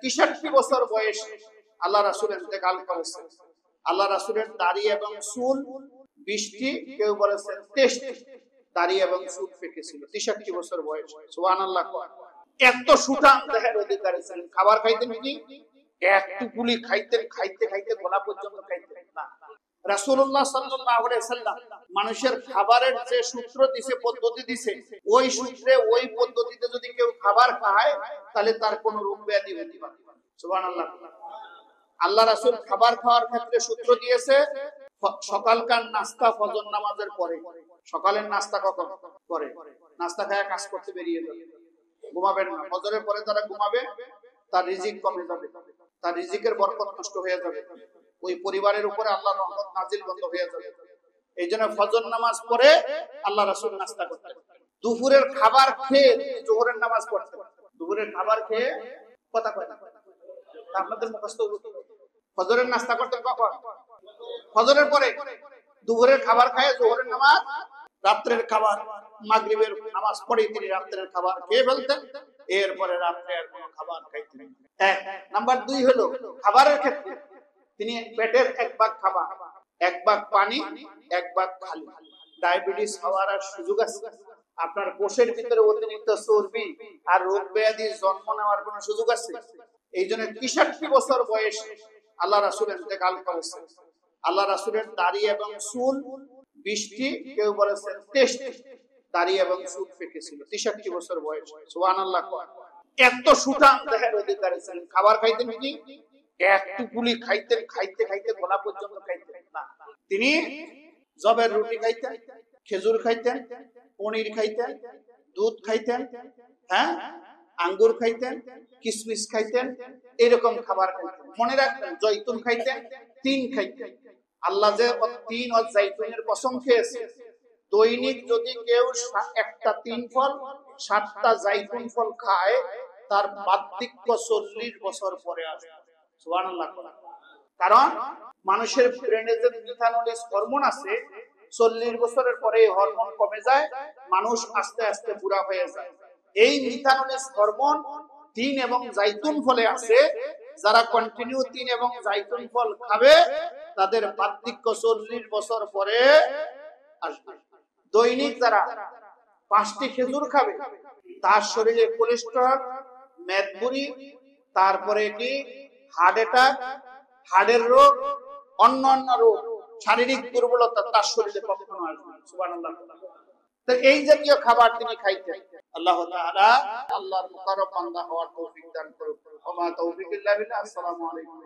63 বছর বয়সে আল্লাহ রাসূল ইন্তেকাল করেছেন। আল্লাহ রাসূলের দাড়ি এবং চুল 20টি, কেউ বলেছেন 23টি দাড়ি এবং চুল পেকেছিল 63 বছর বয়সে। সুবহানাল্লাহ। এত সুঠাম দেহের অধিকারী ছিলেন। খাবার খাইতেন কি একটু গুলি খাইতেন, খাইতে খাইতে গলা পর্যন্ত খাইতেন না। রাসূলুল্লাহ সাল্লাল্লাহু আলাইহি সাল্লাম মানুষের খাবারের যে সূত্র দিছে, পদ্ধতি দিছে, ওই সূত্রে ওই পদ্ধতিতে যদি কেউ খাবার খায় তাহলে তার কোনো রোগ ব্যাধি হতে পারে না। সুবহানাল্লাহ। আল্লাহ রাসূল খাবার খাওয়ার ক্ষেত্রে সূত্র দিয়েছে, সকালকার নাস্তা ফজর নামাজের পরে। সকালের নাস্তা কখন পরে? নাস্তা খায় কাজ করতে বেরিয়ে যাবে, ঘুমাবেন না। ফজরের পরে যারা ঘুমাবে তার রিজিক কমে যাবে, তার রিজিকের বরকত নষ্ট হয়ে যাবে, ওই পরিবারের উপরে আল্লাহর রহমত নাজিল বন্ধ হয়ে যাবে। এই জন্য ফজর নামাজ পড়ে আল্লাহ রাসূল নাস্তা করতেন। দুপুরের খাবার খেয়ে যোহরের নামাজ পড়তেন। দুপুরের খাবার খেয়ে কথা কয় না আপনাদের মুখস্থ। ফজরের নাস্তা করতেন কখন? ফজরের পরে। দুপুরের খাবার খায় যোহরের নামাজ, রাত্রের খাবার মাগরিবের নামাজ পড়ে তিনি রাত্রের খাবার খেয়ে ফেলতেন। এরপরে রাত্রে আর কোনো খাবার খাইতেন না। এক নাম্বার 2 হলো খাবারের ক্ষেত্রে তিনি পেটের এক ভাগ খাবার, এক ভাগ পানি, এক ভাগ খালি। ডায়াবেটিস হওয়ার আর সুযোগ আছে? আপনার কোষের ভিতরে অতিরিক্ত চর্বি আর রোগ ব্যাধি জন্ম নেওয়ার কোনো সুযোগ আছে? এই জন্য 63 বছর বয়সে আল্লাহ রাসূল ইন্তেকাল করেছেন। আল্লাহ রাসূলের দাড়ি এবং চুল 20টি, কেউ বলেছেন 23টি দাড়ি এবং চুল পেকেছিল 63 বছর বয়সে। সুবহানাল্লাহ। এত সুঠাম দেহের অধিকারী ছিলেন। খাবার খাইতেন কি একটু গুলি খাইতেন, খাইতে খাইতে গলা পর্যন্ত খাইতেন না। তিনি জবের রুটি খাইতেন, খেজুর খাইতেন, পনির খাইতেন, দুধ খাইতেন, হ্যাঁ, আঙ্গুর খাইতেন, কিশমিশ খাইতেন, এরকম খাবার খাইতেন। মনে রাখবেন, জয়তুন খাইতেন, তিন খাইতেন। আল্লাহ যে তিন ও জয়তুনের কসম খেয়েছে, দৈনিক যদি কেউ একটা 3 ফল 7টা জয়তুন ফল খায়, তার বার্ধক্য 40 বছর পরে আসবে। সুবহানাল্লাহ। কারণ মানুষের ব্রেনে যে মিথানোলিস হরমোন আছে, 40 বছরের পরে এই হরমোন কমে যায়, মানুষ আস্তে আস্তে বুড়া হয়ে যায়। এই মিথানোলিস হরমোন 3 এবং জয়তুন ফলে আছে। যারা কন্টিনিউ 3 এবং জয়তুন ফল খাবে তাদের বার্ধক্য 40 বছর পরে আসবে। দৈনিক যারা 5টি খেজুর খাবে তার শরীরে কোলেস্টেরল, মেদবুরি, তারপরে কি হার্ট অ্যাটাক, হার্টের রোগ, অন্যান্য রোগ, শারীরিক দুর্বলতা তার শরীরে কখনো আসবে না। সুবহানাল্লাহ। তো এই জাতীয় খাবার তিনি খাইতেন। আল্লাহ তাআলা আল্লাহর মুকাররম বান্দা হওয়ার তৌফিক দান করুন। ওয়া মা তাওফীক ইল্লা বিল্লাহ। আসসালামু আলাইকুম।